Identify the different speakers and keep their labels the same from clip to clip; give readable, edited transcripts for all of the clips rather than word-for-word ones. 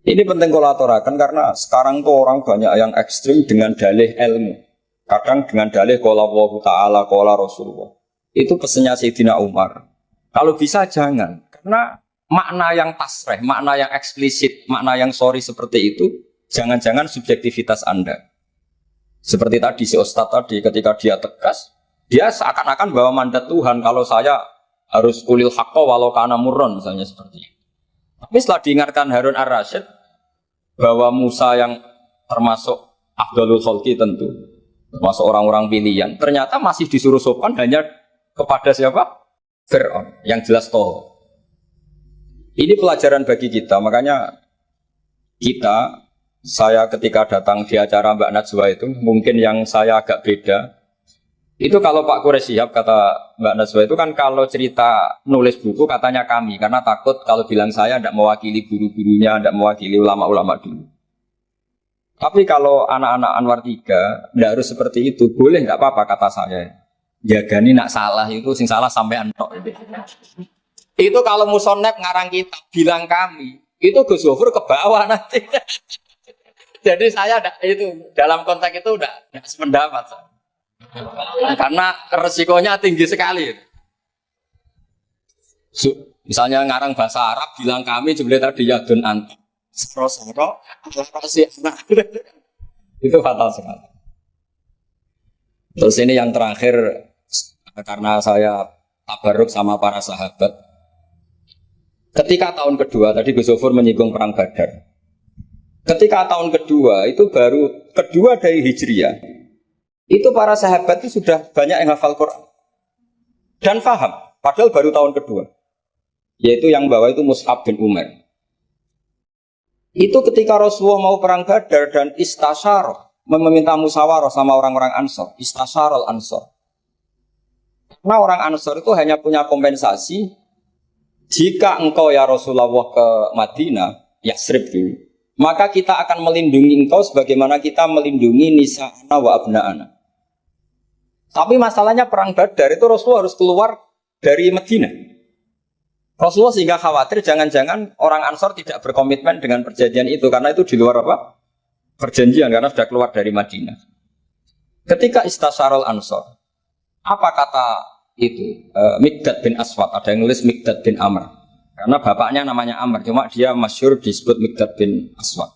Speaker 1: Ini penting kalau aturakan karena sekarang tuh orang banyak yang ekstrim dengan dalih ilmu. Kadang dengan dalih qala Allah Ta'ala, qala Rasulullah. Itu pesannya Sayyidina Umar. Kalau bisa jangan. Karena makna yang tasreh, makna yang eksplisit, makna yang sorry seperti itu, jangan-jangan subjektivitas Anda. Seperti tadi si Ustadz tadi ketika dia tegas, dia seakan-akan bawa mandat Tuhan kalau saya harus kulil haqqa walau kana murron misalnya seperti itu. Tapi setelah diingatkan Harun ar-Rasyid bahwa Musa yang termasuk afdalul khalqi tentu, termasuk orang-orang pilihan, ternyata masih disuruh sopan hanya kepada siapa? Fir'aun, yang jelas toh. Ini pelajaran bagi kita, makanya saya ketika datang di acara Mbak Najwa itu, mungkin yang saya agak beda. Itu kalau Pak Quraisy Shihab kata Mbak Najwa itu kan kalau cerita nulis buku katanya kami, karena takut kalau bilang saya tidak mewakili guru-gurunya, tidak mewakili ulama-ulama dulu. Tapi kalau anak-anak Anwar 3 tidak harus seperti itu, boleh nggak apa-apa kata saya. Jagani nak salah itu, sing salah sampai antok. Itu kalau musonep ngarang kita bilang kami, itu Gus Gofur ke bawah nanti. Jadi saya itu dalam konteks itu udah sependapat. Karena resikonya tinggi sekali. Misalnya ngarang bahasa Arab bilang kami jebule tadi yadun ant. Sero-sero itu fatal sekali. Terus ini yang terakhir karena saya tabarruk sama para sahabat. Ketika tahun kedua tadi Gus Gofur menyinggung perang Badar. Ketika tahun kedua itu baru kedua dari Hijriah. Itu para sahabat itu sudah banyak yang hafal Quran dan faham, padahal baru tahun kedua. Yaitu yang bawa itu Mus'ab bin Umair. Itu ketika Rasulullah mau perang Badar dan istasyarah, meminta musyawarah sama orang-orang Ansor, istasyarah al-Ansor. Nah orang Ansor itu hanya punya kompensasi jika engkau ya Rasulullah ke Madinah, Yasrib dulu, maka kita akan melindungi engkau sebagaimana kita melindungi nisa'ana wa abna'ana. Tapi masalahnya perang Badar itu Rasulullah harus keluar dari Madinah. Rasulullah sehingga khawatir jangan-jangan orang Ansor tidak berkomitmen dengan perjanjian itu karena itu di luar apa? Perjanjian karena sudah keluar dari Madinah. Ketika istasyarul Ansor, apa kata itu? Miqdad bin Aswad, ada yang nulis Miqdad bin Amr. Karena bapaknya namanya Amr, cuma dia masyhur disebut Miqdad bin Aswad.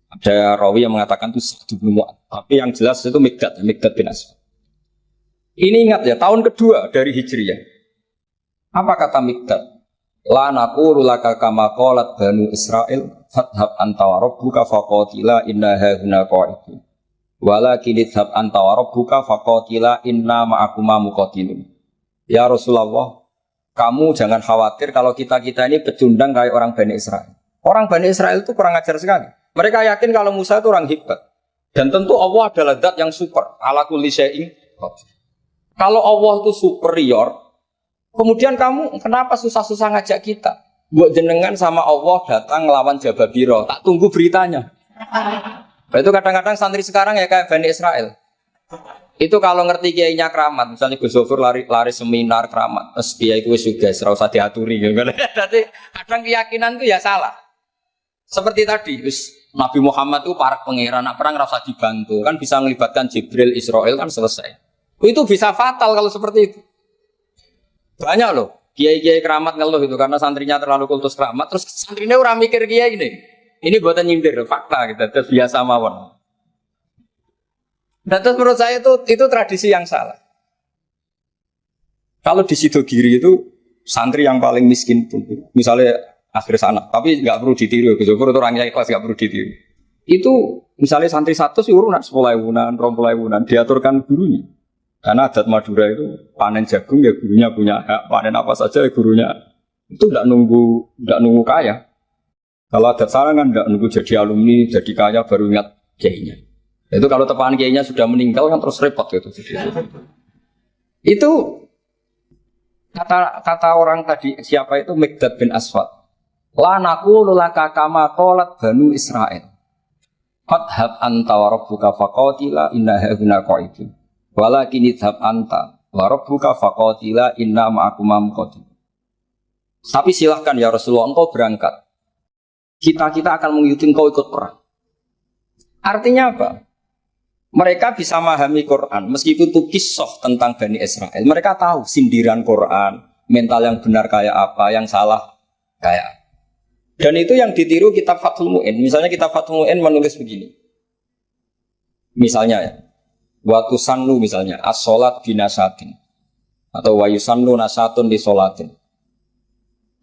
Speaker 1: Ada rawi yang mengatakan itu Sa'd bin Mu'adz, tapi yang jelas itu Miqdad bin Aswad. Ini ingat ya, tahun kedua dari Hijriyah. Apa kata Miqdad? La naqulu laka kama qalat Banu Israil fadhhab anta wa rabbuka faqatila inna hahuna qa'idun. Walakin idhhab anta wa rabbuka faqatila inna ma'akuma muqatilun. Ya Rasulullah, kamu jangan khawatir kalau kita-kita ini pecundang kayak orang Bani Israel. Orang Bani Israel itu kurang ajar sekali. Mereka yakin kalau Musa itu orang hebat. Dan tentu Allah adalah zat yang super. Ala kulli syai'in qadir. Kalau Allah itu superior, kemudian kamu kenapa susah-susah ngajak kita? Buat jenengan sama Allah datang ngelawan Jababiro, tak tunggu beritanya. Itu kadang-kadang santri sekarang ya kayak Bani Israel. Itu kalau ngerti kiainya keramat, misalnya Gus Gofur lari seminar keramat, terus kiai itu juga ora usah diaturi gitu. Jadi kadang keyakinan itu ya salah. Seperti tadi, Nabi Muhammad itu para pangeran, nak perang ora usah dibantu, kan bisa melibatkan Jibril, Israel kan selesai. Itu bisa fatal kalau seperti itu. Banyak loh kiai-kiai keramat ngeluh itu karena santrinya terlalu kultus keramat, terus santrinya orang mikir kiai ini. Ini buatan nyindir fakta gitu, terus biasa mawon. Dan terus menurut saya itu tradisi yang salah. Kalau di Sidogiri itu santri yang paling miskin pun, misalnya akhir sana, tapi nggak perlu ditiru, gitu. Itu orangnya ikhlas nggak perlu ditiru. Itu misalnya santri 100 urunan 10.000-an, 20.000-an diaturkan gurunya. Karena adat Madura itu panen jagung ya gurunya punya hak, panen apa saja ya gurunya. Itu tidak nunggu kaya. Kalau adat sana kan tidak nunggu jadi alumni, jadi kaya baru ingat kiainya. Itu kalau tepahan kiainya sudah meninggal kan terus repot gitu. Itu kata orang tadi siapa itu Miqdad bin Aswad. La naqulu laka kama qalat Banu Israil. Fadhhab anta wa rabbuka faqatila inna hahuna qa'idun. Walakin idhab anta wa rabbuka faqatila inna ma'akuma muqatilun. Tapi silahkan ya Rasulullah, engkau berangkat. Kita akan mengikuti engkau ikut perang. Artinya apa? Mereka bisa memahami Quran meskipun itu kisah tentang Bani Israel. Mereka tahu sindiran Quran, mental yang benar kayak apa, yang salah kayak apa. Dan itu yang ditiru kitab Fathul Mu'in. Misalnya kitab Fathul Mu'in menulis begini. Misalnya ya, waktu sannu misalnya as-sholat binasatin atau wayusannu nasatun di sholatin.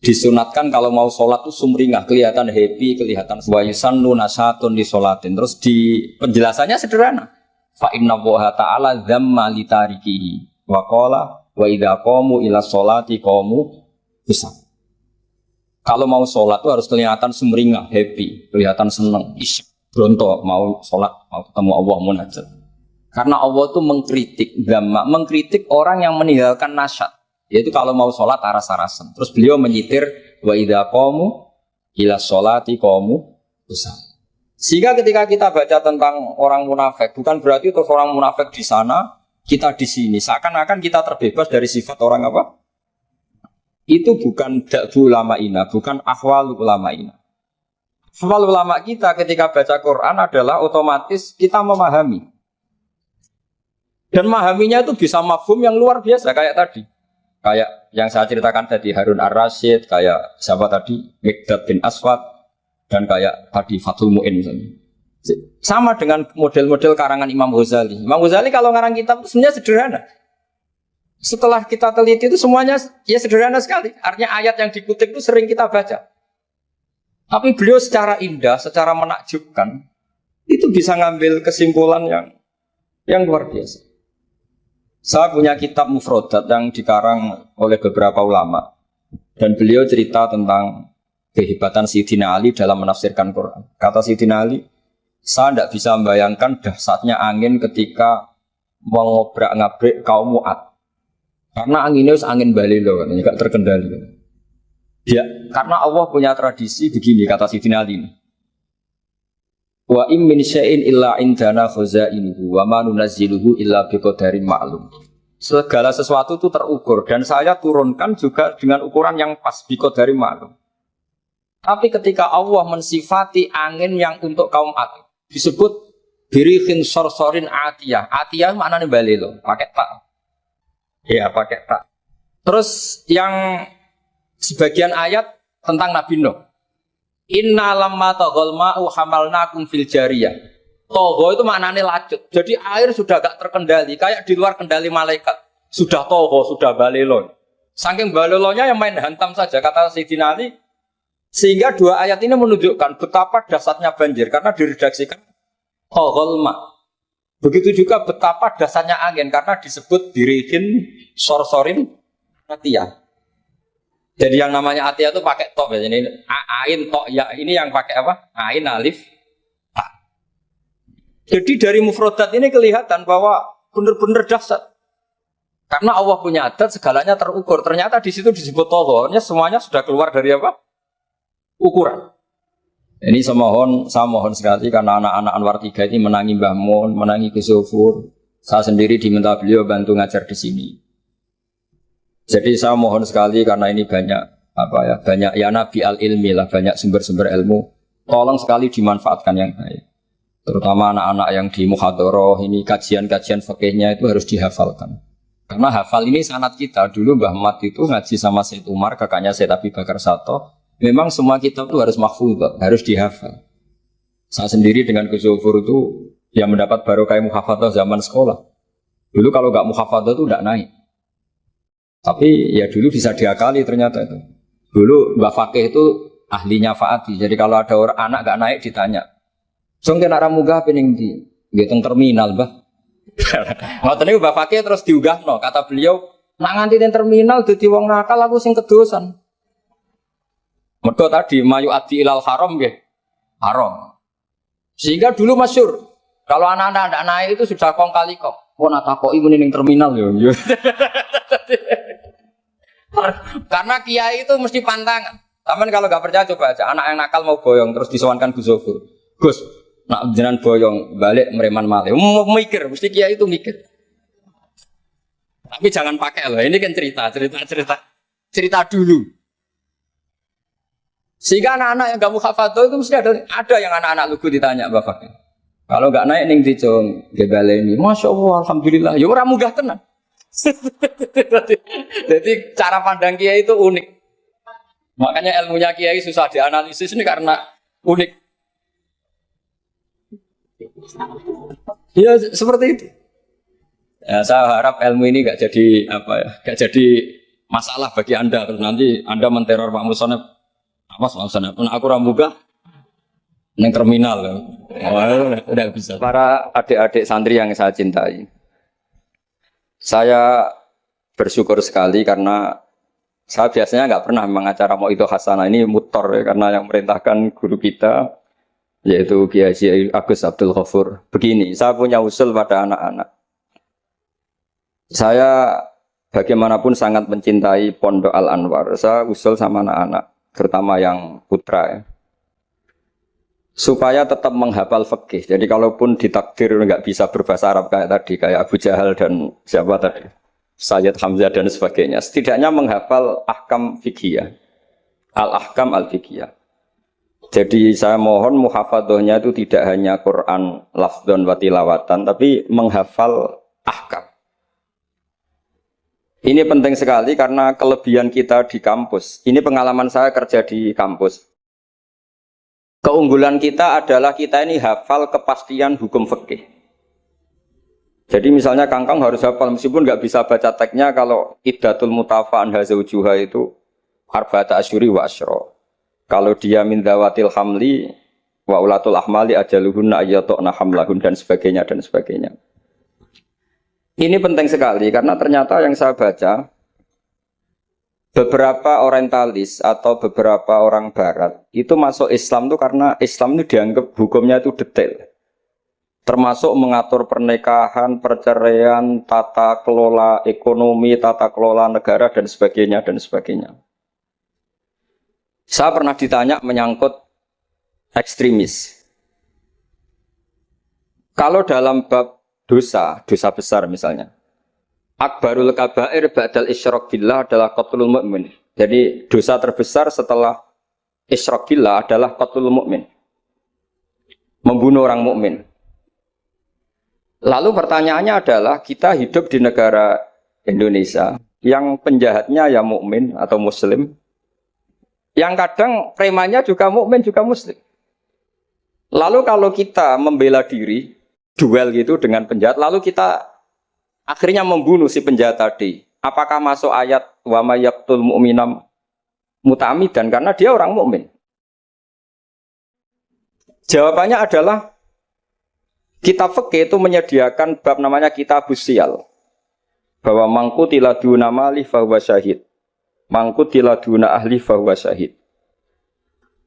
Speaker 1: Disunatkan kalau mau sholat itu sumringah, kelihatan happy, kelihatan wayusannu nasatun di sholatin. Terus di penjelasannya sederhana. Fa inna Allaha ta'ala dzamma li tarikihi wa qala wa idza qamu ila sholati qamu kusal. Kalau mau sholat itu harus kelihatan sumringah, happy, kelihatan senang, bronto mau sholat, mau ketemu Allah munajat. Karena Allah itu mengkritik orang yang meninggalkan nasyat. Yaitu kalau mau sholat aras-arasan. Terus beliau menyitir wa idza qamu ila sholati qamu kusal. Sehingga ketika kita baca tentang orang munafik, bukan berarti terus orang munafik di sana, kita di sini. Seakan-akan kita terbebas dari sifat orang apa? Itu bukan da'bu ulama'ina, bukan ahwal ulama'ina. Ahwal ulama kita ketika baca Quran adalah otomatis kita memahami. Dan memahaminya itu bisa mafhum yang luar biasa, kayak tadi. Kayak yang saya ceritakan tadi, Harun ar-Rasyid, kayak siapa tadi, Miqdad bin Aswad, dan kayak tadi Fathul Mu'in misalnya. Sama dengan model-model karangan Imam Ghazali. Imam Ghazali kalau ngarang kitab itu sebenarnya sederhana. Setelah kita teliti itu semuanya ya sederhana sekali. Artinya ayat yang dikutip itu sering kita baca. Tapi beliau secara indah, secara menakjubkan, itu bisa ngambil kesimpulan yang luar biasa. Saya punya kitab Mufrodat yang dikarang oleh beberapa ulama. Dan beliau cerita tentang kehebatan Sayyidina Ali dalam menafsirkan Quran. Kata Sayyidina Ali, saya tidak bisa membayangkan dahsyatnya angin ketika mengobrak-ngabrik kaum Mu'ad. Karena anginnya angin balilo, tidak terkendali. Ya, karena Allah punya tradisi begini, kata Sayyidina Ali. Wa im min syai'in illa indana khazainuhu wa ma nunazziluhu illa biqadarin ma'lum. Segala sesuatu itu terukur dan saya turunkan juga dengan ukuran yang pas biqadarin ma'lum. Tapi ketika Allah mensifati angin yang untuk kaum Ad disebut birihin sorsorin atiyah. Atiyah maknanya balilo, pakai tak. Ya, pakai tak. Terus yang sebagian ayat tentang Nabi Nuh. Inna lamma taghal ma'u hamalnakum fil jariyah. Togho itu maknanya lacut. Jadi air sudah gak terkendali, kayak di luar kendali malaikat. Sudah togho, sudah balilo. Saking balilonya yang main hantam saja, kata Sayyidina Ali. Sehingga dua ayat ini menunjukkan betapa dahsyatnya banjir karena diredaksikan taghal ma'. Begitu juga betapa dahsyatnya angin karena disebut birihin sorsorin atiyah. Jadi yang namanya atiyah itu pakai tok ya. Ini ain tok ya. Ini yang pakai apa? Ain alif ta. Jadi dari mufradat ini kelihatan bahwa benar-benar dahsyat. Karena Allah punya adat segalanya terukur. Ternyata di situ disebut tohornya semuanya sudah keluar dari apa? Ukuran. Ini saya mohon sekali karena anak-anak Anwar 3 ini menangi Mbah Mun, menangi Gus Zufur. Saya sendiri diminta beliau bantu ngajar di sini. Jadi saya mohon sekali karena ini banyak banyak ya nabi al-ilmi lah, banyak sumber-sumber ilmu. Tolong sekali dimanfaatkan yang baik. Terutama anak-anak yang di muhadharah ini kajian-kajian fikihnya itu harus dihafalkan. Karena hafal ini sanad kita. Dulu Mbah Mat itu ngaji sama Said Umar, kakaknya Said Abi Bakar Sato. Memang semua kitab itu harus mahfudz, harus dihafal. Saya sendiri dengan Gus Zufur itu yang mendapat barokah muhafadzah zaman sekolah. Dulu kalau nggak muhafadzah itu tidak naik. Tapi ya dulu bisa diakali ternyata itu. Dulu Mbak Fakih itu ahlinya Faati. Jadi kalau ada orang anak nggak naik ditanya. Song kena ramuga pening di ngitung terminal, Mbah. Ngoten niku Mbak Fakih terus diunggahno. Kata beliau, nak nganti ning terminal dadi wong nakal aku sing kedosan. Mergo tadi mayu adi ilal haram nggih. Haram. Sehingga dulu masyhur kalau anak-anak tidak naik itu sudah kong kali kong. Oh nak takoki muni ning terminal yo. Karena kiai itu mesti pantangan. Taman kalau nggak percaya coba aja. Anak yang nakal mau boyong terus disowankan Gus Zufur. Gus, nak jenengan boyong balik mereman malih. Mikir, mesti kiai itu mikir. Tapi jangan pakai loh. Ini kan cerita dulu. Sehingga anak-anak yang gak mukhafadhah itu mesti ada yang anak-anak lugu ditanya Bapak. Kalau nggak naik ning dicung gebaleni, masya Allah, alhamdulillah. Ya orang munggah tenan. Jadi cara pandang kiai itu unik. Makanya ilmunya kiai susah dianalisis ini karena unik. Ya seperti itu. Ya, saya harap ilmu ini nggak jadi apa ya, nggak jadi masalah bagi anda. Terus nanti anda menteror Pak Musonep, apa Musonep? Aku ramuga neng terminal. Udah bisa. Para adik-adik santri yang saya cintai, saya bersyukur sekali karena saya biasanya nggak pernah mengacara mau itu hasanah ini mutor ya, karena yang merintahkan guru kita yaitu Kiai Agus Abdul Ghafur. Begini, saya punya usul pada anak-anak. Saya bagaimanapun sangat mencintai Pondok Al Anwar. Saya usul sama anak-anak, terutama yang putra ya, supaya tetap menghafal fikih. Jadi kalaupun ditakdir nggak bisa berbahasa Arab kayak tadi, kayak Abu Jahal dan siapa tadi, Sayyid Hamzah dan sebagainya, setidaknya menghafal ahkam fikih, al-ahkam al-fikih. Jadi saya mohon muhafadzahnya itu tidak hanya Quran lafdzon wa tilawatan, tapi menghafal ahkam. Ini penting sekali karena kelebihan kita di kampus. Ini pengalaman saya kerja di kampus. Keunggulan kita adalah kita ini hafal kepastian hukum fikih. Jadi misalnya Kangkang harus hafal meskipun nggak bisa baca teksnya, kalau iddatul mutafa'an hazaujuha itu arba'ata asyuri wa asyra. Kalau dia min dzawatil hamli wa ulatul ahmali ajaluhunna ayyatuna hamlahun dan sebagainya dan sebagainya. Ini penting sekali karena ternyata yang saya baca, beberapa orientalis atau beberapa orang barat itu masuk Islam itu karena Islam itu dianggap hukumnya itu detail. Termasuk mengatur pernikahan, perceraian, tata kelola ekonomi, tata kelola negara dan sebagainya dan sebagainya. Saya pernah ditanya menyangkut ekstremis. Kalau dalam bab dosa besar misalnya, akbarul kabair ba'dal isyrak billah adalah qatlul mu'min. Jadi dosa terbesar setelah isyrak billah adalah qatlul mu'min, membunuh orang mukmin. Lalu pertanyaannya adalah, kita hidup di negara Indonesia yang penjahatnya ya mukmin atau muslim, yang kadang premannya juga mukmin juga muslim. Lalu kalau kita membela diri duel gitu dengan penjahat, lalu kita akhirnya membunuh si penjahat tadi, apakah masuk ayat wa may yaqtul mu'minam muta'ammidan karena dia orang mukmin? Jawabannya adalah kitab fikih itu menyediakan bab namanya kitabus siyal, bahwa mangqutila duna mali fahuwa syahid, mangqutila duna ahli fahuwa syahid.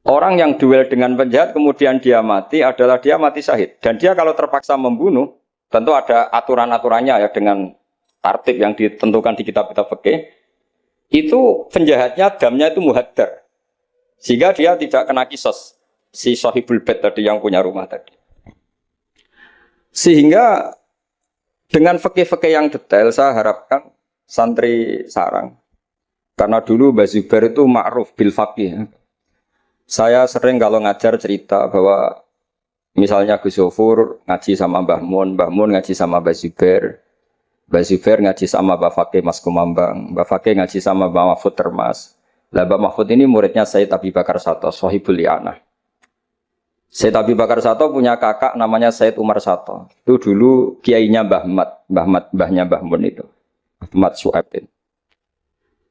Speaker 1: Orang yang duel dengan penjahat kemudian dia mati adalah dia mati syahid. Dan dia kalau terpaksa membunuh, tentu ada aturan-aturannya ya, dengan tartib yang ditentukan di kitab-kitab fikih. Itu penjahatnya damnya itu muhaddar, sehingga dia tidak kena kisos si sahibul bait tadi yang punya rumah tadi. Sehingga dengan fikih-fikih yang detail saya harapkan santri sarang, karena dulu Mbah Zubair itu ma'ruf bil faqih. Saya sering kalau ngajar cerita bahwa misalnya Gus Zofur ngaji sama Mbah Mun ngaji sama Mbah Zubair ngaji sama Mbah Fakih Mas Kumambang, Mbah Fakih ngaji sama Mbah Mahfud Termas. Lah Mbah Mahfud ini muridnya Sayyid Abi Bakar Sato, Sohibul Li'anah. Sayyid Abi Bakar Sato punya kakak namanya Sayyid Umar Sato. Itu dulu kiainya mbahnya Mbah Mun itu, Ahmad Su'aib.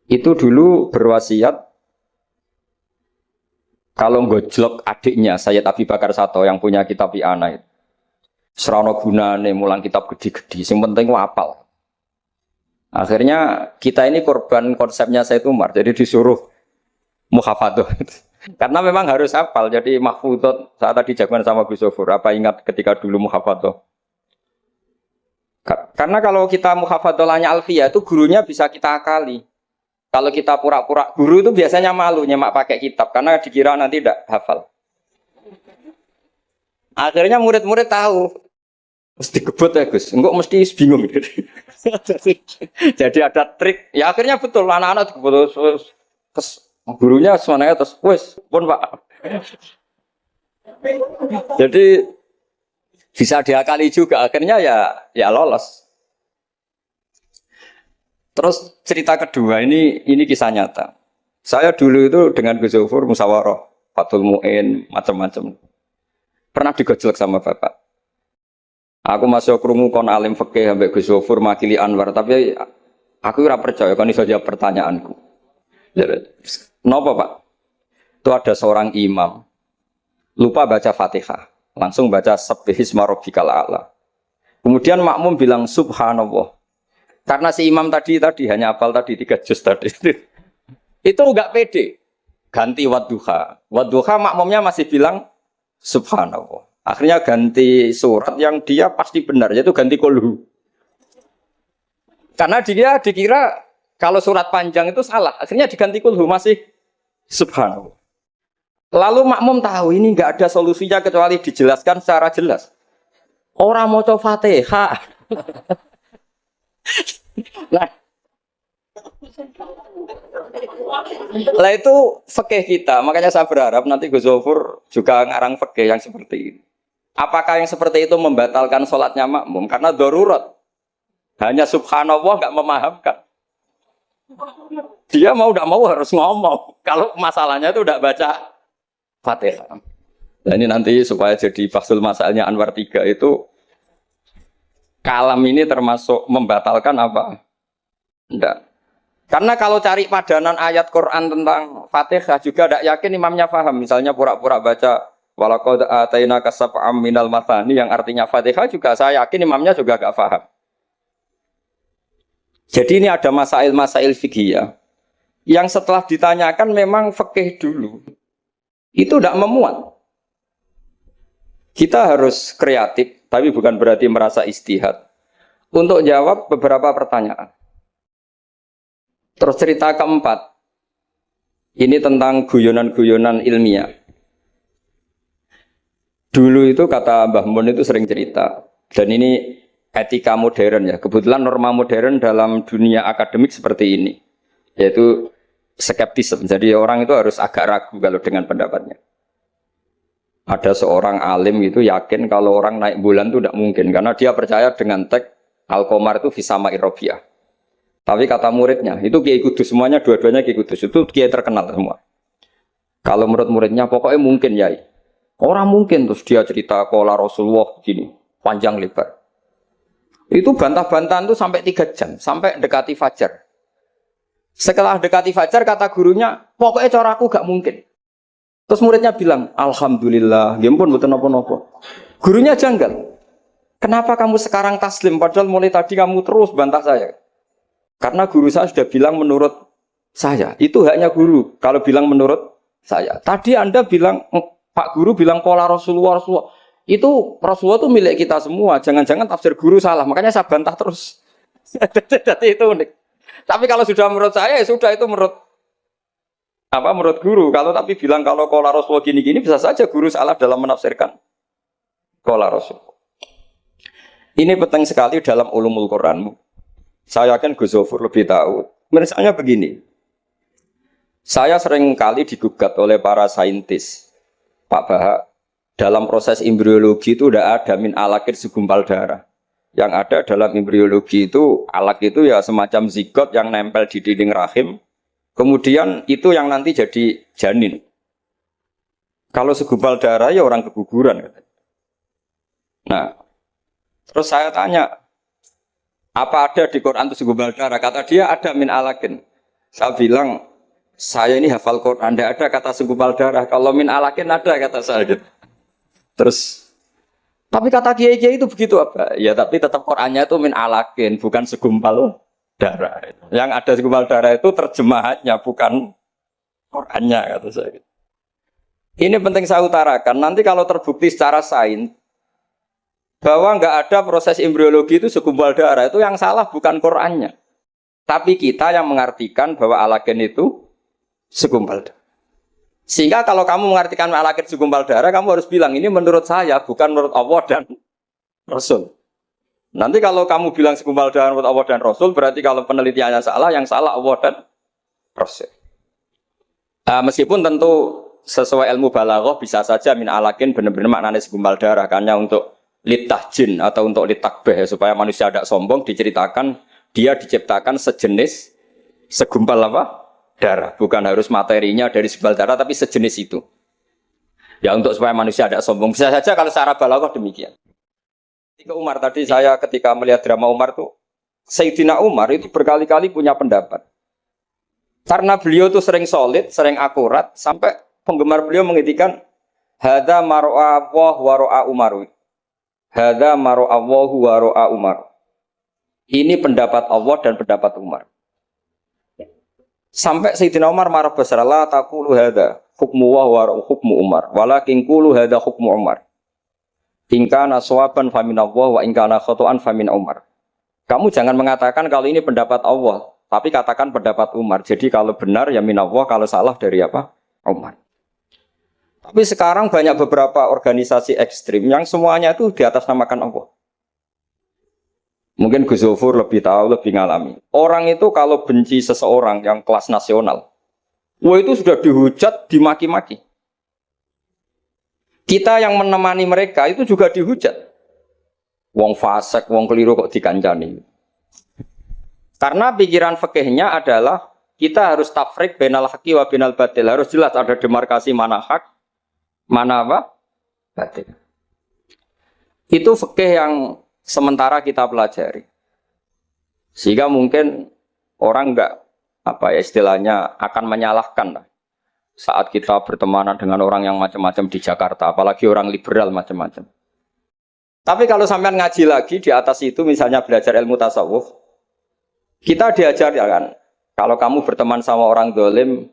Speaker 1: Itu dulu berwasiat kalau ngojlok adiknya Sayyid Abi Bakar Sato yang punya kitab I'anah itu, serana gunane mulang kitab gede-gede, yang penting wapal. Akhirnya kita ini korban konsepnya Sayyid Umar, jadi disuruh muhafadzah. Karena memang harus hafal, jadi mahfudot saat tadi jagoan sama Gus Zofur, apa ingat ketika dulu muhafadzah? Karena kalau kita muhafadzahnya alfiyah itu gurunya bisa kita akali. Kalau kita pura-pura guru itu biasanya malu nyemak pakai kitab karena dikira nanti tidak hafal. Akhirnya murid-murid tahu, mesti kebut ya Gus, enggak mesti bingung. Jadi ada trik. Ya akhirnya betul anak-anak kebut Gurunya semuanya terus, wes, pun Pak. Jadi bisa diakali juga, akhirnya ya lolos. Terus cerita kedua ini kisah nyata. Saya dulu itu dengan Gus Zufur musyawarah, Fathul Mu'in, macam-macam. Pernah digojlok sama bapak. Aku masuk krungu kon alim fikih ambek Gus Zufur makili Anwar, tapi aku ora percaya kon iso jawab pertanyaanku. Napa, Pak? Itu ada seorang imam lupa baca Fatihah, langsung baca Sabbihisma rabbikal a'la. Kemudian makmum bilang subhanallah. Karena si imam tadi hanya hafal tadi 3 juz tadi. Itu enggak pede. Ganti wadduha. Wadduha makmumnya masih bilang subhanallah. Akhirnya ganti surat yang dia pasti benar, yaitu ganti kulhu. Karena dia dikira kalau surat panjang itu salah. Akhirnya diganti kulhu masih subhanallah. Lalu makmum tahu ini enggak ada solusinya kecuali dijelaskan secara jelas. Orang mau coba Fatihah. Lah itu fikih kita. Makanya saya berharap nanti Gus Zufur juga ngarang fikih yang seperti ini. Apakah yang seperti itu membatalkan sholatnya makmum? Karena darurat. Hanya subhanallah nggak memahamkan. Dia mau tidak mau harus ngomong. Kalau masalahnya itu tidak baca Fatihah. Nah ini nanti supaya jadi bahsul masalahnya Anwar 3 itu kalam ini termasuk membatalkan apa? Tidak. Karena kalau cari padanan ayat Quran tentang Fatihah juga tidak yakin imamnya paham. Misalnya pura-pura baca walaqad atainaka sab'am minal mathani yang artinya Fatihah juga saya yakin imamnya juga gak paham. Jadi ini ada masail-masail fikih yang setelah ditanyakan memang fikih dulu. Itu tidak memuat. Kita harus kreatif, tapi bukan berarti merasa istihad untuk jawab beberapa pertanyaan. Terus cerita keempat, ini tentang guyonan-guyonan ilmiah. Dulu itu kata Mbah Mun itu sering cerita, dan ini etika modern ya. Kebetulan norma modern dalam dunia akademik seperti ini, yaitu skeptisme. Jadi orang itu harus agak ragu kalau dengan pendapatnya. Ada seorang alim itu yakin kalau orang naik bulan itu tidak mungkin karena dia percaya dengan teks Al-Qamar itu fisama irobiyah. Tapi kata muridnya itu Kiai Kudus, semuanya dua-duanya Kiai Kudus itu Kiai terkenal semua. Kalau menurut muridnya pokoknya mungkin Yai. Orang mungkin terus dia cerita qala Rasulullah gini panjang lebar. Itu bantah-bantahan itu sampai 3 jam sampai dekati fajar. Setelah dekati fajar kata gurunya, pokoknya cara aku gak mungkin. Terus muridnya bilang, alhamdulillah, ya ampun betul nopo-nopo. Gurunya janggal. Kenapa kamu sekarang taslim padahal mulai tadi kamu terus bantah saya? Karena guru saya sudah bilang menurut saya. Itu haknya guru kalau bilang menurut saya. Tadi Anda bilang, Pak Guru bilang qala Rasulullah. Itu Rasulullah itu milik kita semua. Jangan-jangan tafsir guru salah. Makanya saya bantah terus. Jadi itu unik. Tapi kalau sudah menurut saya, ya sudah itu menurut guru. Kalau tapi bilang kalau qala Rasulullah gini-gini, bisa saja guru salah dalam menafsirkan qala Rasul. Ini penting sekali dalam ulumul Quran. Saya yakin Gus Zufur lebih tahu. Misalnya begini. Saya sering kali digugat oleh para saintis, Pak Bahak, dalam proses embriologi itu tidak ada min alakir segumpal darah. Yang ada dalam embriologi itu, alak itu ya semacam zigot yang nempel di dinding rahim. Kemudian itu yang nanti jadi janin. Kalau segumpal darah ya orang keguguran. Nah, terus saya tanya, apa ada di Quran itu segumpal darah? Kata dia ada min alakin. Saya bilang, saya ini hafal Quran, tidak ada kata segumpal darah. Kalau min alakin ada kata saya. Terus, tapi kata kiai-kiai itu begitu apa? Ya tapi tetap Qurannya itu min alakin, bukan segumpal darah. Yang ada segumpal darah itu terjemahannya, bukan Qurannya kata saya. Ini penting saya utarakan. Nanti kalau terbukti secara sains bahwa nggak ada proses embriologi itu segumpal darah, itu yang salah bukan Qurannya, tapi kita yang mengartikan bahwa alakin itu segumpal darah. Sehingga kalau kamu mengartikan alakin segumpal darah, kamu harus bilang ini menurut saya, bukan menurut Allah dan Rasul. Nanti kalau kamu bilang segumpal darah menurut Allah dan Rasul, berarti kalau penelitiannya salah, yang salah Allah dan Rasul. Meskipun tentu sesuai ilmu balaghah bisa saja min alakin benar-benar maknanya segumpal darah, hanya untuk litahjin atau untuk litakbeh supaya manusia tidak sombong, diceritakan dia diciptakan sejenis segumpal apa? Darah, bukan harus materinya dari segumpal darah tapi sejenis itu. Ya untuk supaya manusia tidak sombong. Bisa saja kalau secara balaghah demikian. Ketika Umar tadi saya ketika melihat drama Umar tuh Sayyidina Umar itu berkali-kali punya pendapat. Karena beliau itu sering solid, sering akurat, sampai penggemar beliau mengintikan hadza mar'a Allah wa ra'a Umar. Hadza mar'a Allah wa ra'a Umar. Ini pendapat Allah dan pendapat Umar. Sampai Sayyidina Umar marah besar, la taqulu hadza hukmu wa ra'a hukmu Umar, walakin qulu hadza hukmu Umar. In kana shawaban fa min Allah wa in kana khata'an fa min Umar. Kamu jangan mengatakan kalau ini pendapat Allah, tapi katakan pendapat Umar. Jadi kalau benar ya min Allah, kalau salah dari apa? Umar. Tapi sekarang banyak beberapa organisasi ekstrim yang semuanya itu di atas namakan Allah. Mungkin Gus Zofur lebih tahu, lebih ngalami. Orang itu kalau benci seseorang yang kelas nasional, wah itu sudah dihujat, dimaki-maki. Kita yang menemani mereka itu juga dihujat. Wong fasik, wong keliru kok dikancani. Karena pikiran fikihnya adalah kita harus tafrik bainal haqqi wa bainal batil. Harus jelas ada demarkasi mana hak, mana apa? Batil. Itu fikih yang sementara kita pelajari. Sehingga mungkin orang enggak apa ya istilahnya akan menyalahkan lah. Saat kita bertemanan dengan orang yang macam-macam di Jakarta, apalagi orang liberal macam-macam. Tapi kalau sampean ngaji lagi di atas itu, misalnya belajar ilmu tasawuf, kita diajarkan, kalau kamu berteman sama orang dolim,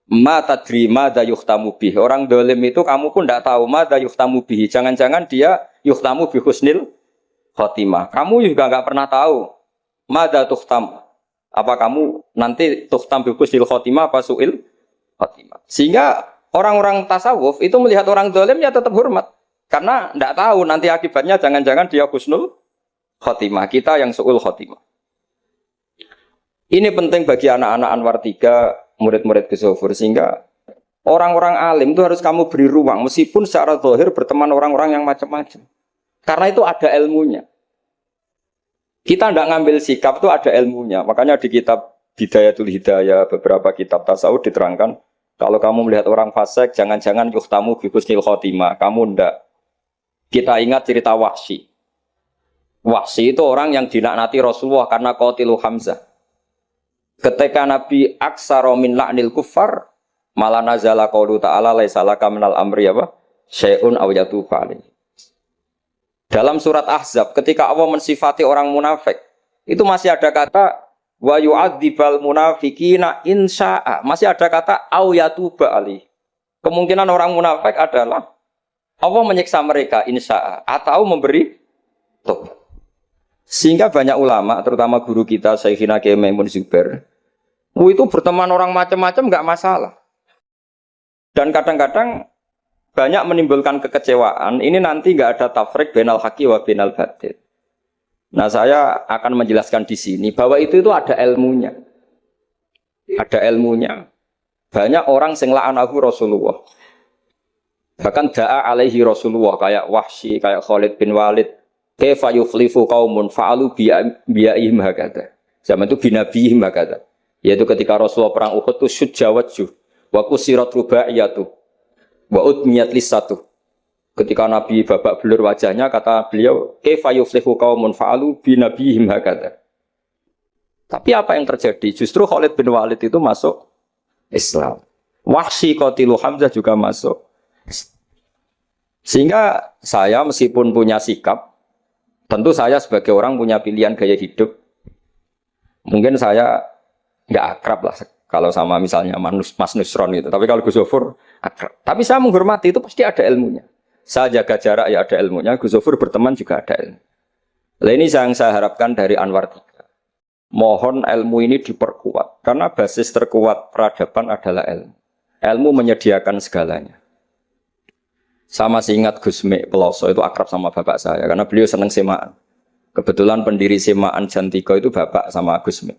Speaker 1: ma tadri madza yuhtamu bih. Orang dolim itu kamu pun tidak tahu madza yuhtamu bih. Jangan-jangan dia yuhtamu bi husnil khotimah. Kamu juga nggak pernah tahu madza tuhtam. Apa kamu nanti tuhtam bi husnil khotimah apa suil khotimah. Sehingga orang-orang tasawuf itu melihat orang dolim ya tetap hormat. Karena tidak tahu nanti akibatnya jangan-jangan dia husnul khotimah, kita yang su'ul khotimah. Ini penting bagi anak-anak Anwar 3, murid-murid Gus Zofur, sehingga orang-orang alim itu harus kamu beri ruang, meskipun secara zahir berteman orang-orang yang macam-macam. Karena itu ada ilmunya. Kita tidak ngambil sikap itu ada ilmunya. Makanya di kitab Bidayatul Hidayah, beberapa kitab tasawuf diterangkan, kalau kamu melihat orang fasik, jangan-jangan yuhtamu bi husnil khotimah, kamu ndak. Kita ingat cerita Wahsy. Wahsy itu orang yang dilaknati Rasulullah karena qatilu Hamzah. Ketika Nabi aksara min la'nil kuffar, malah nazala qaulu ta'ala laisa laka minal amri apa? Syai'un aw yatubu alaihi. Dalam surat Ahzab ketika Allah mensifati orang munafik, itu masih ada kata wa yu'adzibal munafiqina insya'a. Masih ada kata aw yatubu alaihi. Kemungkinan orang munafik adalah Allah menyiksa mereka insya'a atau memberi tobat. Sehingga banyak ulama, terutama guru kita Syekhina Kiai Maimun Zubair, itu berteman orang macam-macam nggak masalah. Dan kadang-kadang banyak menimbulkan kekecewaan. Ini nanti nggak ada tafrik bainal haqqi wa bainal batil. Nah, saya akan menjelaskan di sini bahwa itu ada ilmunya. Ada ilmunya. Banyak orang sing la'anahu Rasulullah. Bahkan da'a alaihi Rasulullah kayak Wahsy, kayak Khalid bin Walid. Kaifa yuflifu qaumun fa'alu bi'ihim hakadha. Zaman itu binabihim hakadha. Yaitu ketika Rasulullah perang Uhud itu syujja wajjuh wa kusirat rubaiyatu wa udmiyat lisatu. Ketika Nabi babak belur wajahnya, kata beliau, kaifa yuflihu qaumun fa'alu binabihim hakadha. Tapi apa yang terjadi? Justru Khalid bin Walid itu masuk Islam. Wahsy qatilu Hamzah juga masuk. Sehingga saya meskipun punya sikap, tentu saya sebagai orang punya pilihan gaya hidup. Mungkin saya nggak akrab lah kalau sama misalnya Mas Nusron itu. Tapi kalau Gus Zofur akrab. Tapi saya menghormati, itu pasti ada ilmunya. Saya jaga jarak ya ada ilmunya. Gus Zofur berteman juga ada ilmu. Nah, ini yang saya harapkan dari Anwar 3. Mohon ilmu ini diperkuat. Karena basis terkuat peradaban adalah ilmu. Ilmu menyediakan segalanya. Saya masih ingat Gus Mek Peloso itu akrab sama bapak saya. Karena beliau senang semaan. Kebetulan pendiri semaan Jantiko itu bapak sama Gus Mek.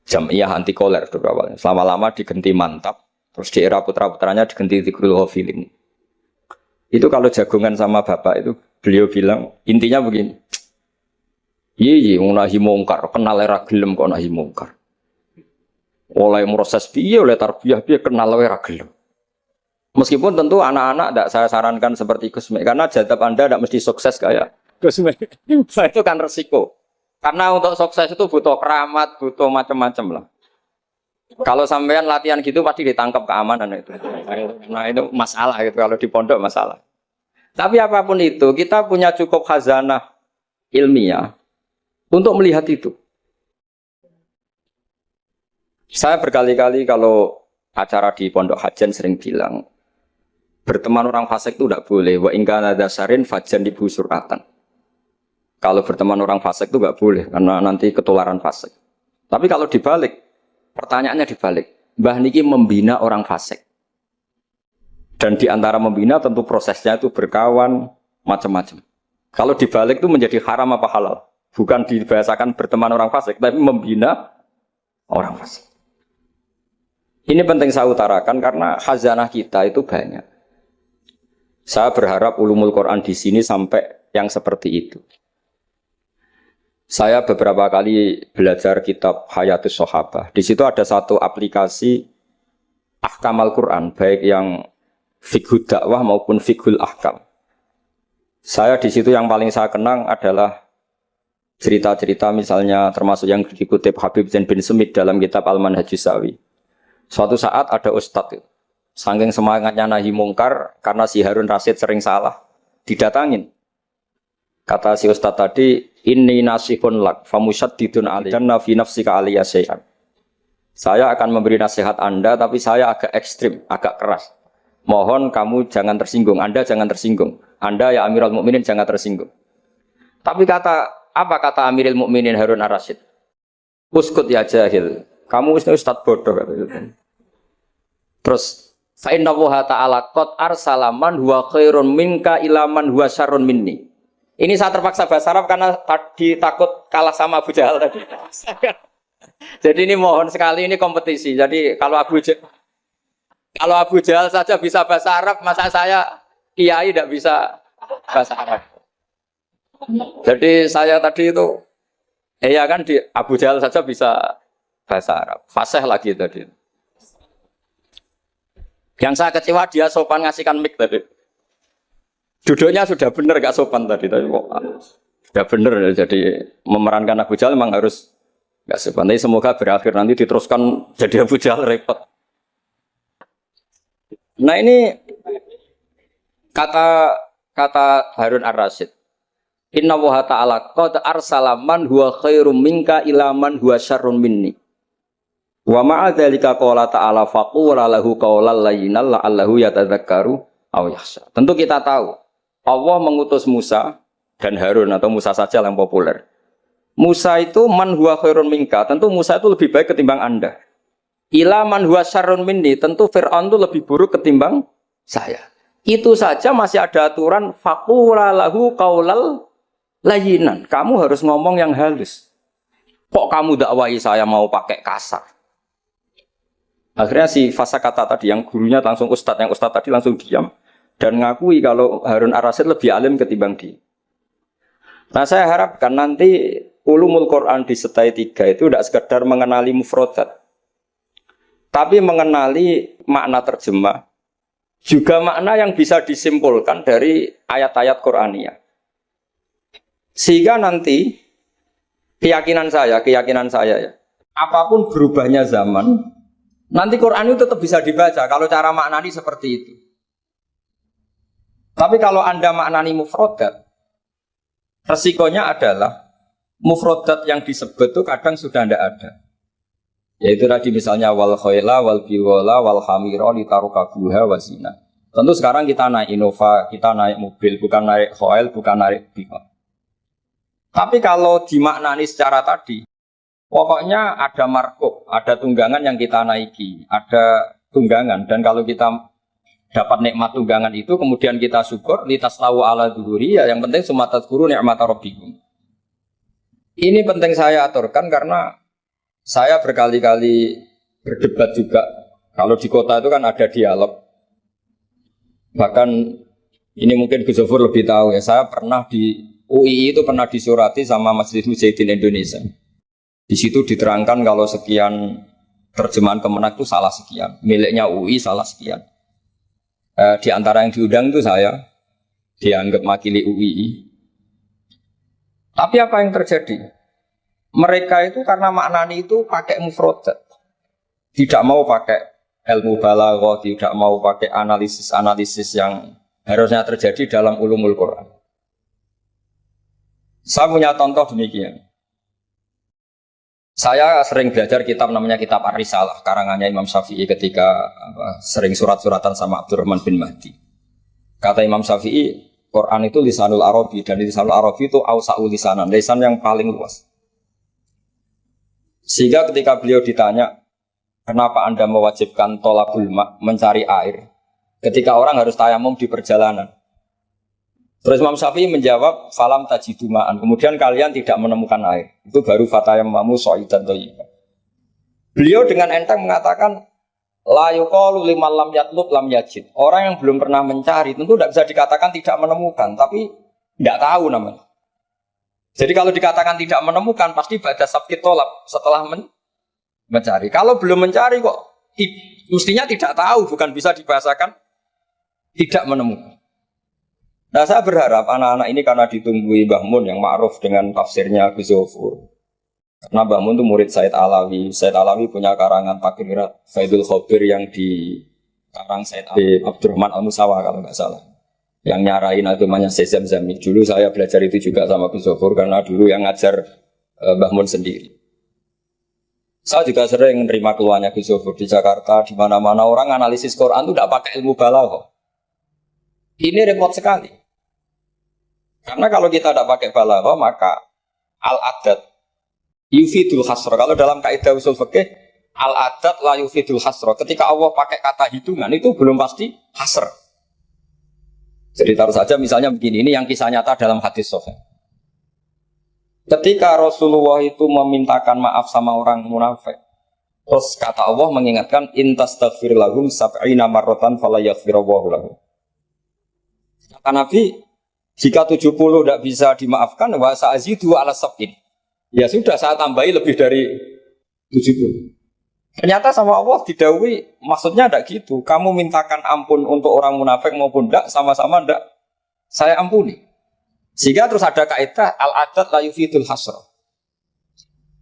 Speaker 1: Jamiyah anti koler dulu awalnya. Selama-lama diganti mantap. Terus di era putra-putranya diganti Dzikrul Ghafilin. Itu kalau jagongan sama bapak itu beliau bilang intinya begini. Iya, nahi mungkar, kenal era gelem kok nahi mungkar. Oleh proses piye, oleh tarbiyah piye kenal era gelem. Meskipun tentu anak-anak tidak saya sarankan seperti Gus Mek, karena jadab Anda tidak mesti sukses kayak Gus Mek. Itu kan resiko. Karena untuk sukses itu butuh keramat, butuh macam-macam lah. Kalau sampean latihan gitu pasti ditangkap keamanan itu. Nah itu masalah itu kalau di pondok masalah. Tapi apapun itu kita punya cukup khazanah ilmiah untuk melihat itu. Saya berkali-kali kalau acara di pondok Hajan sering bilang berteman orang fasik itu tidak boleh. Wa in kana dasarin fajan dibu suratan. Kalau berteman orang fasik itu nggak boleh karena nanti ketularan fasik. Tapi kalau dibalik, pertanyaannya dibalik. Mbah Niki membina orang fasik. Dan di antara membina tentu prosesnya itu berkawan macam-macam. Kalau dibalik itu menjadi haram apa halal? Bukan dibahasakan berteman orang fasik, tapi membina orang fasik. Ini penting saya utarakan karena khazanah kita itu banyak. Saya berharap ulumul Quran di sini sampai yang seperti itu. Saya beberapa kali belajar kitab Hayatus Sahabah. Di situ ada satu aplikasi ahkam Al-Quran, baik yang fiqhud dakwah maupun fiqhul ahkam. Saya di situ yang paling saya kenang adalah cerita-cerita misalnya termasuk yang dikutip Habib Zain bin Sumit dalam kitab Al-Manhajus Sawi. Suatu saat ada ustadz, saking semangatnya nahi mungkar karena si Harun Rasid sering salah, didatangin. Kata si ustadz tadi, inni nasihun lak famusyaddidun alaijanna fi nafsika aliyya syai'an. Saya akan memberi nasihat Anda tapi saya agak ekstrim, agak keras. Mohon kamu jangan tersinggung, Anda jangan tersinggung. Anda ya Amirul Mukminin jangan tersinggung. Tapi apa kata Amirul Mukminin Harun Ar-Rasyid? Uskut ya jahil. Kamu ustadz bodoh kata. Terus fa inna Allaha ta'ala qad arsala man huwa khairun minka ila man huwa syarrun minni. Ini saya terpaksa bahasa Arab karena tadi takut kalah sama Abu Jahal tadi. Jadi ini mohon sekali ini kompetisi. Jadi kalau Abu Jahal saja bisa bahasa Arab, masa saya kiai tidak bisa bahasa Arab. Jadi saya tadi itu ya kan di Abu Jahal saja bisa bahasa Arab. Fasih lagi tadi. Yang saya kecewa dia sopan ngasihkan mic tadi. Duduknya sudah benar gak sopan tadi. Sudah benar jadi memerankan Abu Jahal memang harus gak sopan. Tapi semoga berakhir nanti diteruskan jadi Abu Jahal repot. Nah ini kata Harun Ar-Rasyid. Inna Allaha ta'ala qad arsala man huwa khairum minka ila man huwa syarrun minni. Wa ma'a dzalika qala ta'ala faqula lahu qawlan layyinan la'allahu yatadzakkaru aw yakhsha. Tentu kita tahu Allah mengutus Musa dan Harun atau Musa saja yang populer. Musa itu man huwa khairun minka, tentu Musa itu lebih baik ketimbang Anda. Ila man huwa syarrun minni, tentu Fir'aun itu lebih buruk ketimbang saya. Itu saja masih ada aturan faqula lahu qawlan layyinan. Kamu harus ngomong yang halus. Kok kamu dakwahi saya mau pakai kasar? Akhirnya si fasa kata tadi yang gurunya langsung yang ustadz tadi langsung diam dan ngakui kalau Harun Ar-Rasyid lebih alim ketimbang dia. Nah saya harapkan nanti ulumul Quran di setai 3 itu tidak sekedar mengenali mufrodat, tapi mengenali makna terjemah, juga makna yang bisa disimpulkan dari ayat-ayat Qur'aniyah. Sehingga nanti keyakinan saya ya, apapun berubahnya zaman, nanti Quran itu tetap bisa dibaca kalau cara maknani seperti itu. Tapi kalau Anda maknani mufrodat, resikonya adalah mufrodat yang disebut itu kadang sudah tidak ada. Yaitu tadi misalnya wal khayla wal biwala wal hamira litarukabuha wasina. Tentu sekarang kita naik Innova, kita naik mobil, bukan naik khayl, bukan naik biwala. Tapi kalau dimaknani secara tadi, pokoknya ada markup, ada tunggangan yang kita naiki, ada tunggangan. Dan kalau kita dapat nikmat tunggangan itu, kemudian kita syukur, litaslahu ala dhuhuri, ya yang penting sumatat guru ni'mata rabbikum. Ini penting saya aturkan karena saya berkali-kali berdebat juga Kalau di kota itu kan ada dialog. Bahkan ini mungkin Gus Zofur lebih tahu ya. Saya pernah di UII itu pernah disurati sama Masjid Mujahidin Indonesia. Di situ diterangkan kalau sekian terjemahan Kemenak itu salah sekian, miliknya UI salah sekian. Di antara yang diundang itu saya dianggap makili UII. Tapi apa yang terjadi? Mereka itu karena maknani itu pakai mufrodat, tidak mau pakai ilmu balaghah, tidak mau pakai analisis-analisis yang harusnya terjadi dalam ulumul Quran. Saya punya contoh demikian. Saya sering belajar kitab namanya kitab Ar-Risalah, karangannya Imam Syafi'i ketika sering surat-suratan sama Abdurrahman bin Mahdi. Kata Imam Syafi'i, Quran itu lisanul Arabi, dan lisanul Arabi itu awsa'ul lisanan, lisan yang paling luas. Sehingga ketika beliau ditanya, kenapa Anda mewajibkan tolabul ma', mencari air, ketika orang harus tayamum di perjalanan. Terus Imam Syafi'i menjawab, falam tajidu ma'an, kemudian kalian tidak menemukan air. Itu baru fatayammamu sha'idan thayyiban. Beliau dengan enteng mengatakan, la yuqalu liman lam yatlub lam yajid. Orang yang belum pernah mencari tentu tidak bisa dikatakan tidak menemukan, tapi tidak tahu namanya. Jadi kalau dikatakan tidak menemukan, pasti pada sabkit tolab setelah mencari. Kalau belum mencari kok mestinya tidak tahu, bukan bisa dibahasakan tidak menemukan. Nah, saya berharap anak-anak ini karena ditunggui Mbah Mun yang ma'ruf dengan tafsirnya Gus Zofur. Karena Mbah Mun itu murid Said Alawi. Said Alawi punya karangan Takrirat Faidul Khobir yang dikarang Said Abdurrahman Al-Musawa kalau nggak salah. Yang nyarain agamanya Syekh Zamzami. Dulu saya belajar itu juga sama Gus Zofur karena dulu yang ngajar Mbah Mun sendiri. Saya juga sering menerima keluhannya Gus Zofur di Jakarta, di mana-mana orang analisis Quran itu tidak pakai ilmu balaghah. Ini repot sekali. Karena kalau kita tidak pakai balaghah, maka al-adat yufidul hasra. Kalau dalam kaidah usul fikih, al-adat la yufidul hasra. Ketika Allah pakai kata hitungan, itu belum pasti hasr. Jadi taruh saja misalnya begini, ini yang kisah nyata dalam hadis sahih. Ketika Rasulullah itu memintakan maaf sama orang munafik, terus kata Allah mengingatkan, intastaghfir lahum sab'ina marratan fala yaghfirullahu lahum. Kata Nabi, jika 70 tidak bisa dimaafkan, wa sa'azidu ala sab'in. Ya sudah, saya tambahi lebih dari 70. Ternyata sama Allah didhawuhi, maksudnya tidak gitu. Kamu mintakan ampun untuk orang munafik maupun tidak, sama-sama tidak saya ampuni. Sehingga terus ada kaidah al-adat la yufidul hasra.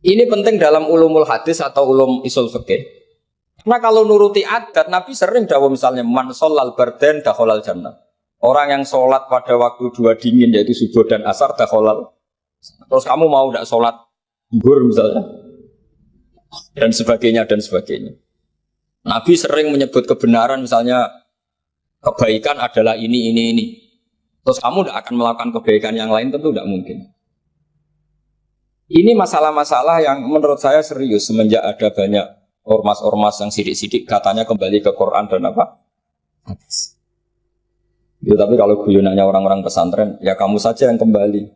Speaker 1: Ini penting dalam ulumul hadis atau ulum usul fikih. Karena kalau nuruti adat, Nabi sering dawuh misalnya man sholal bardan dakhalal jannah. Orang yang sholat pada waktu dua dingin yaitu subuh dan asar dakhalal. Terus kamu mau tidak sholat zuhur misalnya, dan sebagainya dan sebagainya. Nabi sering menyebut kebenaran misalnya kebaikan adalah ini. Terus kamu tidak akan melakukan kebaikan yang lain, tentu tidak mungkin. Ini masalah-masalah yang menurut saya serius semenjak ada banyak ormas-ormas yang sidik-sidik katanya kembali ke Quran dan apa? Hadis. Ya, tapi kalau guyonannya orang-orang pesantren, ya kamu saja yang kembali.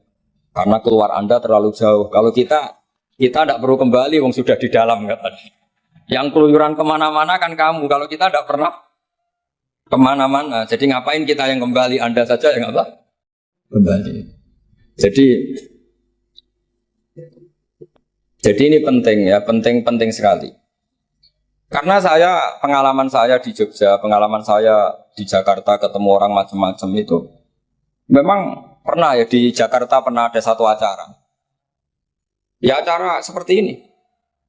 Speaker 1: Karena keluar Anda terlalu jauh. Kalau kita tidak perlu kembali, wong sudah di dalam katanya. Yang keluyuran kemana-mana kan kamu. Kalau kita tidak pernah kemana-mana, jadi ngapain kita yang kembali? Anda saja yang apa? Kembali. Jadi ini penting ya, penting sekali. Karena pengalaman saya di Jogja, pengalaman saya di Jakarta ketemu orang macam-macam itu, memang pernah ya di Jakarta pernah ada satu acara. Ya acara seperti ini.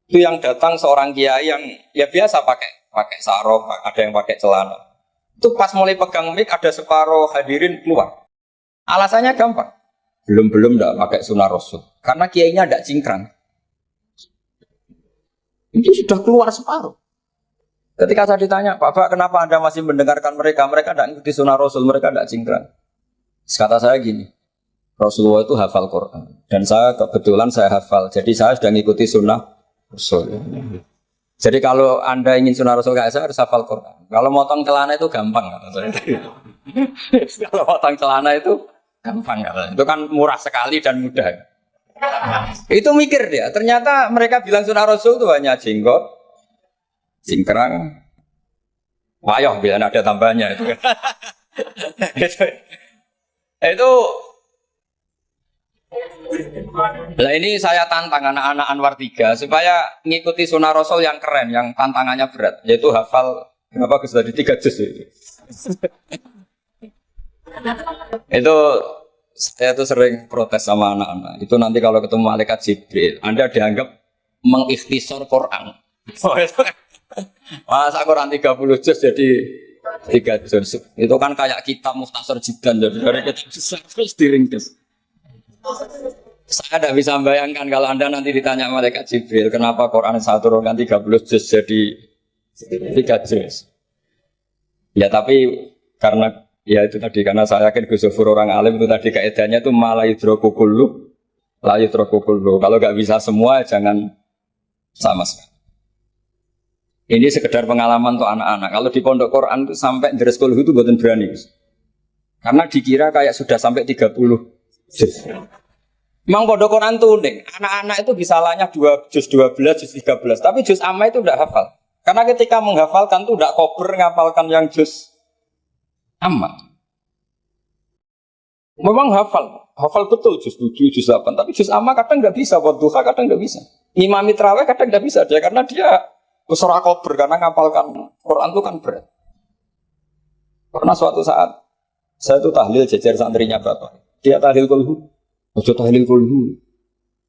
Speaker 1: Itu yang datang seorang kiai yang ya biasa pakai sarung, ada yang pakai celana. Itu pas mulai pegang mic ada separuh hadirin keluar. Alasannya gampang. Belum enggak pakai sunnah Rasul. Karena kiainya enggak cingkrang. Itu sudah keluar separuh. Ketika saya ditanya, Pak, kenapa Anda masih mendengarkan mereka? Mereka tidak mengikuti sunnah Rasul, mereka tidak cingkrang. Kata saya gini, Rasulullah itu hafal Quran. Dan kebetulan saya hafal. Jadi saya sudah mengikuti sunnah Rasul. Jadi kalau Anda ingin sunnah Rasul kayak saya harus hafal Quran. Kalau motong celana itu gampang. Kalau motong celana itu gampang. Itu kan murah sekali dan mudah. Itu mikir dia. Ternyata mereka bilang sunnah Rasul itu hanya jenggot, cingkrang, Wayoh bila ada tambahnya itu kan. itu, itu Nah ini saya tantang anak-anak Anwar 3 supaya ngikuti sunnah Rasul yang keren, yang tantangannya berat, yaitu hafal berapa Gus tadi 3 juz itu. Itu saya tuh sering protes sama anak-anak. Itu nanti kalau ketemu malaikat Jibril, Anda dianggap mengikhtisar Quran. Oh, itu kan. Masa Quran 30 juz jadi 3 juz. Itu kan kayak kitab Mukhtasar Jiddan dari kitab besar terus diringkes. Saya tidak bisa membayangkan kalau Anda nanti ditanya malaikat Jibril, kenapa Quran satu turunkan 30 juz jadi 3 juz. Ya tapi karena ya itu tadi, karena saya yakin Gus Zofur orang alim itu tadi kaidahnya itu malayudrokukullu layudrokukullu. Kalau nggak bisa semua jangan sama sekali. Ini sekedar pengalaman untuk anak-anak. Kalau di pondok Quran itu sampai deres kulhu itu buatan berani. Karena dikira kayak sudah sampai 30 juz. Memang pondok Quran itu unik. Anak-anak itu bisa lanya 2 juz 12, juz 13. Tapi juz amma itu tidak hafal. Karena ketika menghafalkan itu tidak kober ngapalkan yang juz amma. Memang hafal betul juz 7, juz 8. Tapi juz amma kadang nggak bisa, wadduha kadang nggak bisa. Imam Traweh kadang nggak bisa dia karena dia surah kober karena ngapalkan Quran itu kan berat. Karena suatu saat saya itu tahlil jejer santrinya bapak. Dia tahlil kulhu, ojo tahlil kulhu.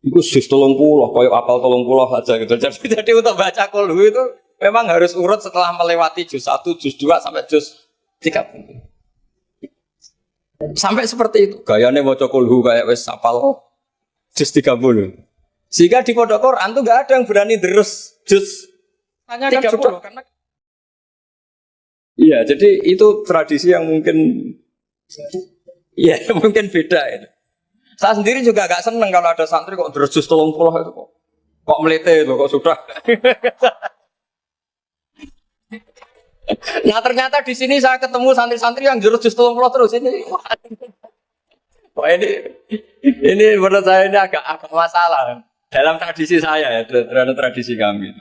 Speaker 1: Itu juz 30, koyo apal 30 aja gitu. Jadi untuk baca kulhu itu memang harus urut setelah melewati juz 1, juz 2 sampai juz 30. Sampai seperti itu. Gayane maca kulhu kayak wis apal juz 30. Sehingga di pondok Quran tuh nggak ada yang berani terus juz hanya 30 kan karena iya, jadi itu tradisi yang mungkin ya mungkin beda itu. Saya sendiri juga agak seneng kalau ada santri kok terus juz 30 itu kok melete itu kok sudah. Nah ternyata di sini saya ketemu santri-santri yang jurus juz 30 terus ini. Wah ini menurut saya ini agak masalah dalam tradisi saya ya, dalam tradisi kami.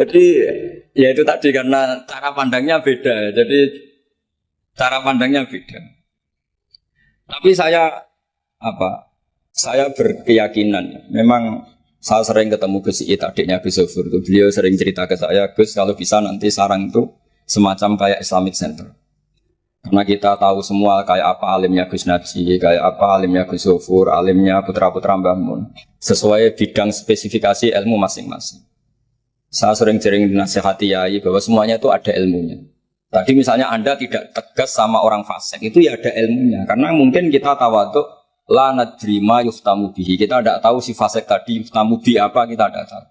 Speaker 1: Jadi ya itu tadi karena cara pandangnya beda. Jadi cara pandangnya beda. Tapi saya berkeyakinan memang saya sering ketemu Gus Iit, adiknya Gus Zofur itu. Beliau sering cerita ke saya, Gus kalau bisa nanti sarang itu semacam kayak Islamic Center. Karena kita tahu semua kayak apa alimnya Gus Naji, kayak apa alimnya Gus Zofur, alimnya putra-putra Mbah Mun. Sesuai bidang spesifikasi ilmu masing-masing. Saya sering dinasihati yai bahwa semuanya itu ada ilmunya. Tadi misalnya Anda tidak tegas sama orang fasik, itu ya ada ilmunya. Karena mungkin kita tawaduk, la nadrima yuftamu bihi. Kita tidak tahu si fasik tadi yuftamu bi apa, kita tidak tahu.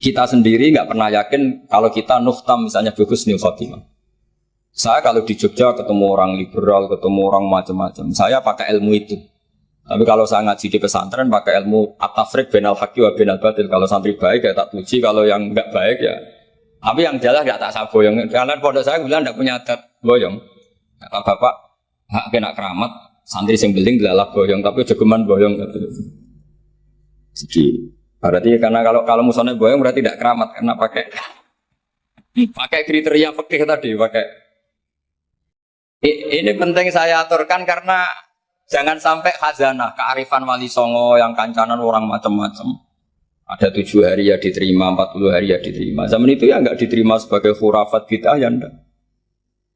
Speaker 1: Kita sendiri nggak pernah yakin kalau kita nuftam misalnya bagus nih Fatimah. Saya kalau di Jogja ketemu orang liberal, ketemu orang macam-macam, saya pakai ilmu itu. Tapi kalau saya ngaji di pesantren pakai ilmu at-tafriq bainal haqqi wa bainal batil. Kalau santri baik ya tak puji, kalau yang enggak baik ya. Tapi yang jelas enggak tak saboyong. Karena pondok saya bilang enggak punya adat boyong. Kata bapak, hak kena keramat, santri sing beling dilalak boyong, tapi jogeman boyong gitu. Jadi berarti karena kalau musuhnya boyong berarti tidak keramat karena pakai kriteria fikih tadi, pakai. Ini penting saya aturkan karena jangan sampai khazanah, kearifan wali songo yang kancanan orang macam-macam. Ada 7 hari ya diterima, 40 hari ya diterima. Zaman itu ya enggak diterima sebagai khurafat bid'ah ya enggak.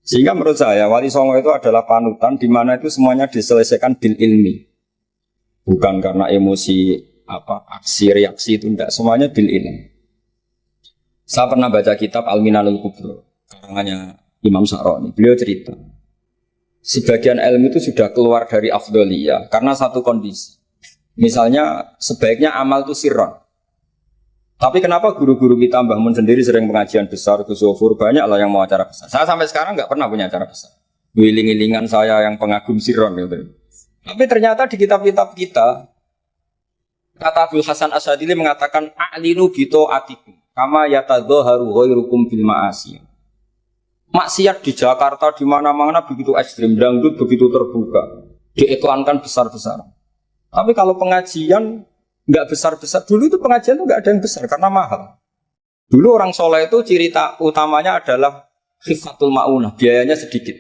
Speaker 1: Sehingga menurut saya wali songo itu adalah panutan di mana itu semuanya diselesaikan bil ilmi. Bukan karena emosi aksi reaksi itu enggak, semuanya bil ilmi. Saya pernah baca kitab Al-Minanul Kubro karangannya Imam Sa'roni. Beliau cerita sebagian ilmu itu sudah keluar dari afdholiyah karena satu kondisi. Misalnya sebaiknya amal itu sirron. Tapi kenapa guru-guru kita Mbah Mun sendiri sering pengajian besar, Gus Zofur, banyak lah yang mau acara besar. Saya sampai sekarang nggak pernah punya acara besar. Wiling-wilingan saya yang pengagum sirron gitu. Tapi ternyata di kitab-kitab kita, kata Abdul Hasan Asyadili mengatakan a'linu bito atikum kama yatadzaharu ghairukum bil ma'asi. Maksiat di Jakarta di mana-mana begitu ekstrim, dangdut begitu terbuka, diiklankan besar-besar. Tapi kalau pengajian nggak besar-besar, dulu itu pengajian tuh nggak ada yang besar karena mahal. Dulu orang soleh itu ciri utamanya adalah khifatul ma'unah, biayanya sedikit.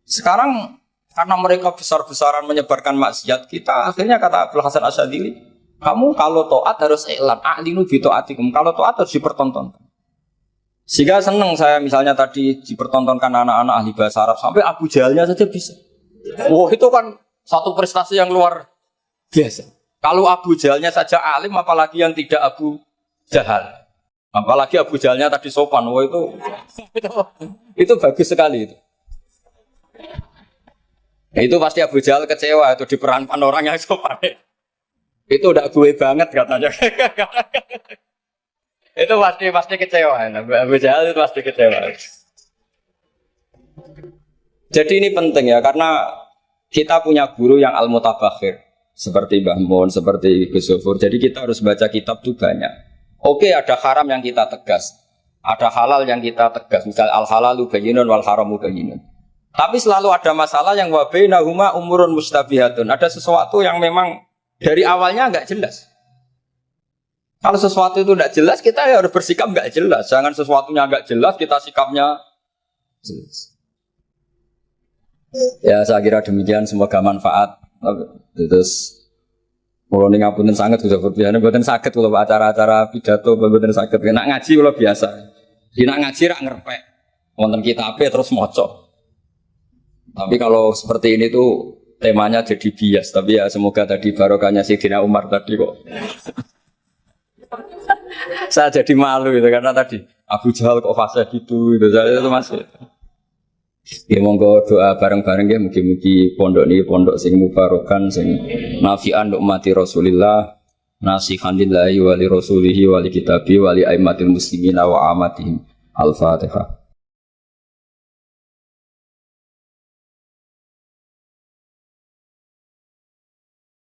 Speaker 1: Sekarang karena mereka besar-besaran menyebarkan maksiat, kita akhirnya kata Abdul Hasan Asyadzili, kamu kalau taat harus iklan, a'linu bi ta'atikum. Kalau taat harus dipertontonkan. Sehingga seneng saya misalnya tadi dipertontonkan anak-anak ahli bahasa Arab sampai Abu Jahalnya saja bisa. Wah, itu kan satu prestasi yang luar biasa. Kalau Abu Jahalnya saja alim, apalagi yang tidak Abu Jahal. Apalagi Abu Jahalnya tadi sopan. Wah, itu bagus sekali itu. Itu pasti Abu Jahal kecewa itu diperankan orang yang sopan. Itu udah gue banget katanya. Itu pasti kecewa. Abu Jahal itu pasti kecewa. Jadi ini penting ya, karena kita punya guru yang al-mutabakhir seperti Mbah Mun, seperti Gus Zofur. Jadi kita harus baca kitab itu banyak. Oke, ada haram yang kita tegas, ada halal yang kita tegas. Misal al-halalu bayyinun wal haramu bayyinun. Tapi selalu ada masalah yang wa bainahuma umurun mustabihatun. Ada sesuatu yang memang dari awalnya enggak jelas. Kalau sesuatu itu enggak jelas, kita harus bersikap enggak jelas. Jangan sesuatunya enggak jelas, kita sikapnya jelas. Ya, saya kira demikian, semoga manfaat. Terus kalau ini ngapunten sangat sudah berbiasa, buatan sakit kalau acara-acara pidato, buatan sakit. Nak ngaji kalau biasa, nak ngaji rak ngerpek, wonten kitabe terus moco. Tapi kalau seperti ini tuh temanya jadi bias. Tapi ya semoga tadi barokahnya Sayyidina Umar tadi kok. Saya jadi malu itu karena tadi Abu Jahal kok fase gitu, saya itu masih. Ya monggo doa bareng-bareng ya, mugi-mugi pondok ini pondok sing mubarokan sing nafi'an ummati Rasulillah, nasihan lillahi wa li rasulihi wa li kitabi wa li aimatil muslimin wa amatihim. Al-Fatihah.